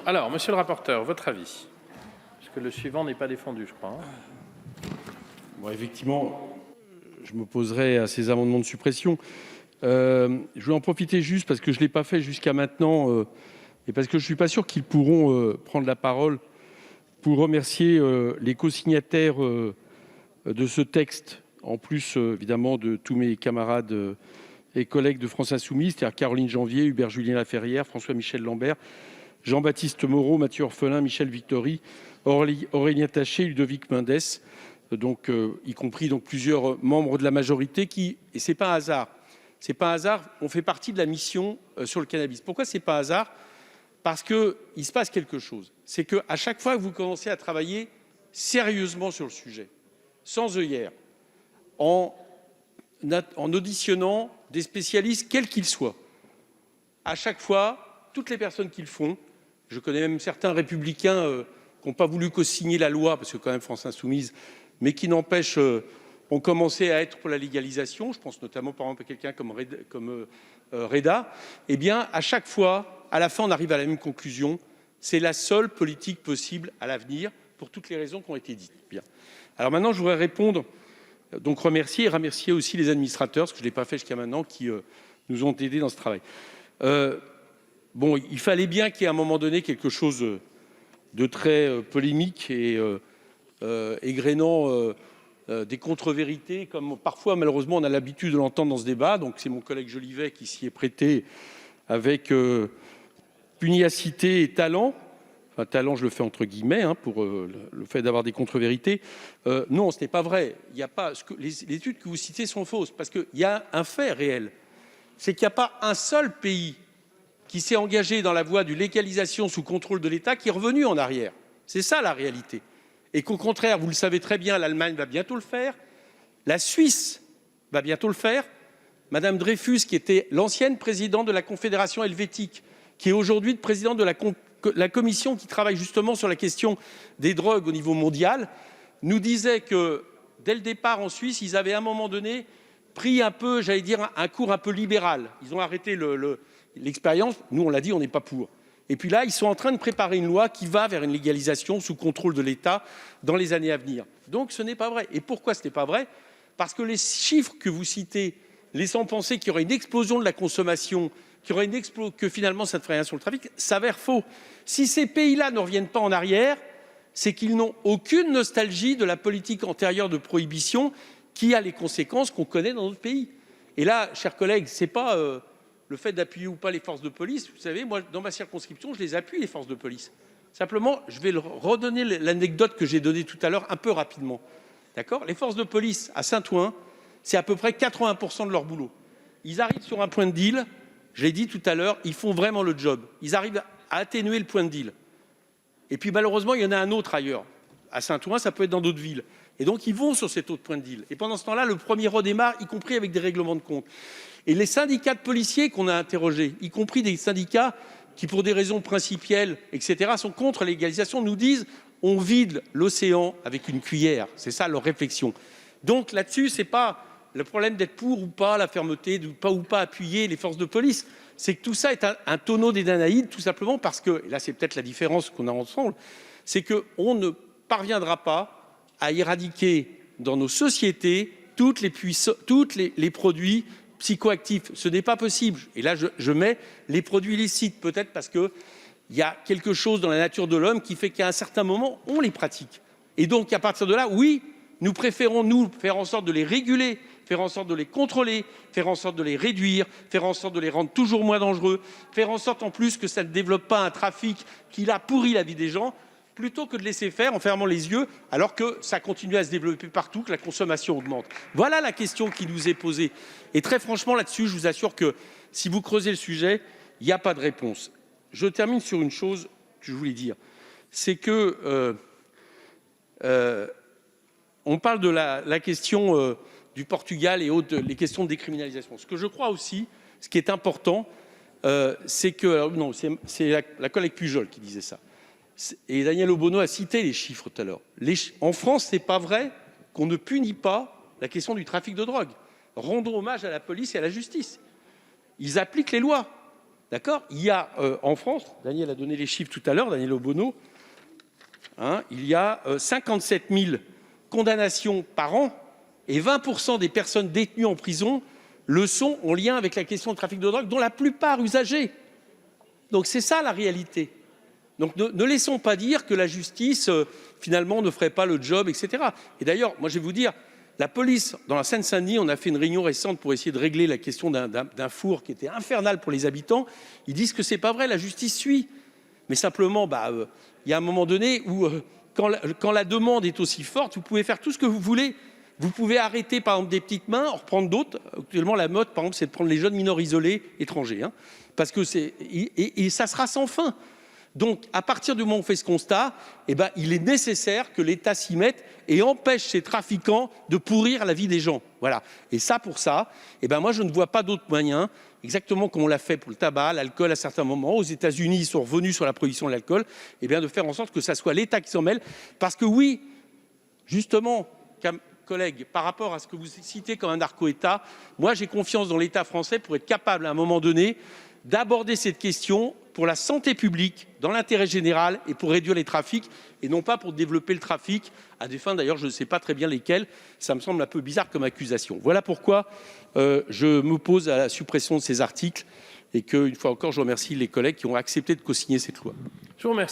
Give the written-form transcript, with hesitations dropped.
Président. Alors, monsieur le rapporteur, votre avis? Parce que le suivant n'est pas défendu, je crois. Bon, effectivement, je m'opposerai à ces amendements de suppression. Je vais en profiter juste parce que je ne l'ai pas fait jusqu'à maintenant et parce que je ne suis pas sûr qu'ils pourront prendre la parole pour remercier les co-signataires de ce texte, en plus évidemment de tous mes camarades et collègues de France Insoumise, c'est-à-dire Caroline Janvier, Hubert-Julien Laferrière, François-Michel Lambert, Jean-Baptiste Moreau, Mathieu Orphelin, Michel Victory, Aurélien Taché, Ludovic Mendes, donc, y compris donc, plusieurs membres de la majorité qui, et ce n'est pas un hasard, on fait partie de la mission sur le cannabis. Pourquoi ce n'est pas un hasard? Parce qu'il se passe quelque chose. C'est qu'à chaque fois que vous commencez à travailler sérieusement sur le sujet, sans œillères, en auditionnant des spécialistes, quels qu'ils soient, à chaque fois, toutes les personnes qui le font, je connais même certains républicains qui n'ont pas voulu co-signer la loi, parce que quand même France Insoumise, mais qui n'empêche, ont commencé à être pour la légalisation, je pense notamment par exemple à quelqu'un comme Reda, eh bien à chaque fois, à la fin on arrive à la même conclusion, c'est la seule politique possible à l'avenir, pour toutes les raisons qui ont été dites. Bien. Alors maintenant je voudrais répondre, donc remercier aussi les administrateurs, parce que je ne l'ai pas fait jusqu'à maintenant, qui nous ont aidés dans ce travail. Bon, il fallait bien qu'il y ait à un moment donné quelque chose de très polémique et égrénant des contre-vérités, comme parfois malheureusement on a l'habitude de l'entendre dans ce débat. Donc c'est mon collègue Jolivet qui s'y est prêté avec pugnacité et talent. Enfin, talent, je le fais entre guillemets, pour le fait d'avoir des contre-vérités. Non, ce n'est pas vrai. Il y a pas, les études que vous citez sont fausses, parce qu'il y a un fait réel. C'est qu'il n'y a pas un seul pays qui s'est engagé dans la voie d'une légalisation sous contrôle de l'État qui est revenu en arrière. C'est ça la réalité. Et qu'au contraire, vous le savez très bien, l'Allemagne va bientôt le faire, la Suisse va bientôt le faire. Madame Dreyfus, qui était l'ancienne présidente de la Confédération helvétique, qui est aujourd'hui présidente de la commission qui travaille justement sur la question des drogues au niveau mondial, nous disait que dès le départ en Suisse, ils avaient à un moment donné pris un peu, j'allais dire, un cours un peu libéral. Ils ont arrêté l'expérience. Nous, on l'a dit, on n'est pas pour. Et puis là, ils sont en train de préparer une loi qui va vers une légalisation sous contrôle de l'État dans les années à venir. Donc ce n'est pas vrai. Et pourquoi ce n'est pas vrai? Parce que les chiffres que vous citez, laissant penser qu'il y aurait une explosion de la consommation, que finalement ça ne ferait rien sur le trafic, s'avère faux. Si ces pays-là ne reviennent pas en arrière, c'est qu'ils n'ont aucune nostalgie de la politique antérieure de prohibition qui a les conséquences qu'on connaît dans notre pays. Et là, chers collègues, ce n'est pas le fait d'appuyer ou pas les forces de police. Vous savez, moi, dans ma circonscription, je les appuie, les forces de police. Simplement, je vais redonner l'anecdote que j'ai donnée tout à l'heure un peu rapidement. D'accord? Les forces de police à Saint-Ouen, c'est à peu près 80% de leur boulot. Ils arrivent sur un point de deal, je l'ai dit tout à l'heure, ils font vraiment le job. Ils arrivent à atténuer le point de deal. Et puis malheureusement, il y en a un autre ailleurs. À Saint-Ouen, ça peut être dans d'autres villes. Et donc, ils vont sur cet autre point de deal. Et pendant ce temps-là, le premier redémarre, y compris avec des règlements de compte. Et les syndicats de policiers qu'on a interrogés, y compris des syndicats qui, pour des raisons principielles, etc., sont contre la légalisation, nous disent on vide l'océan avec une cuillère. C'est ça leur réflexion. Donc là-dessus, ce n'est pas le problème d'être pour ou pas la fermeté, de pas ou pas appuyer les forces de police. C'est que tout ça est un tonneau des Danaïdes, tout simplement parce que, et là c'est peut-être la différence qu'on a ensemble, c'est qu'on ne parviendra pas à éradiquer dans nos sociétés tous les produits psychoactifs. Ce n'est pas possible. Et là, je mets les produits illicites, peut-être parce qu'il y a quelque chose dans la nature de l'homme qui fait qu'à un certain moment, on les pratique. Et donc, à partir de là, oui, nous préférons, faire en sorte de les réguler, faire en sorte de les contrôler, faire en sorte de les réduire, faire en sorte de les rendre toujours moins dangereux, faire en sorte en plus que ça ne développe pas un trafic qui a pourri la vie des gens, plutôt que de laisser faire en fermant les yeux, alors que ça continue à se développer partout, que la consommation augmente. Voilà la question qui nous est posée. Et très franchement, là-dessus, je vous assure que si vous creusez le sujet, il n'y a pas de réponse. Je termine sur une chose que je voulais dire. C'est que on parle de la question du Portugal et autres, les questions de décriminalisation. Ce que je crois aussi, ce qui est important, c'est que... non, c'est la collègue Pujol qui disait ça. Et Daniel Obono a cité les chiffres tout à l'heure. En France, ce n'est pas vrai qu'on ne punit pas la question du trafic de drogue. Rendons hommage à la police et à la justice. Ils appliquent les lois. D'accord ? Il y a en France, Daniel a donné les chiffres tout à l'heure, Daniel Obono, il y a 57 000 condamnations par an et 20% des personnes détenues en prison le sont en lien avec la question du trafic de drogue, dont la plupart usagers. Donc c'est ça la réalité. Donc ne laissons pas dire que la justice, finalement, ne ferait pas le job, etc. Et d'ailleurs, moi je vais vous dire, la police, dans la Seine-Saint-Denis, on a fait une réunion récente pour essayer de régler la question d'un four qui était infernal pour les habitants. Ils disent que c'est pas vrai, la justice suit. Mais simplement, il y a un moment donné où, quand la demande est aussi forte, vous pouvez faire tout ce que vous voulez. Vous pouvez arrêter, par exemple, des petites mains, en reprendre d'autres. Actuellement, la mode, par exemple, c'est de prendre les jeunes mineurs isolés étrangers. Parce que et ça sera sans fin. Donc, à partir du moment où on fait ce constat, il est nécessaire que l'État s'y mette et empêche ces trafiquants de pourrir la vie des gens. Voilà. Et ça, pour ça, moi, je ne vois pas d'autre moyen, exactement comme on l'a fait pour le tabac, l'alcool à certains moments. Aux États-Unis, ils sont revenus sur la prohibition de l'alcool. De faire en sorte que ça soit l'État qui s'en mêle. Parce que oui, justement, collègues, par rapport à ce que vous citez comme un narco-État, moi, j'ai confiance dans l'État français pour être capable, à un moment donné, d'aborder cette question pour la santé publique, dans l'intérêt général et pour réduire les trafics, et non pas pour développer le trafic, à des fins d'ailleurs je ne sais pas très bien lesquelles, ça me semble un peu bizarre comme accusation. Voilà pourquoi je m'oppose à la suppression de ces articles et qu'une fois encore je remercie les collègues qui ont accepté de co-signer cette loi. Je vous remercie.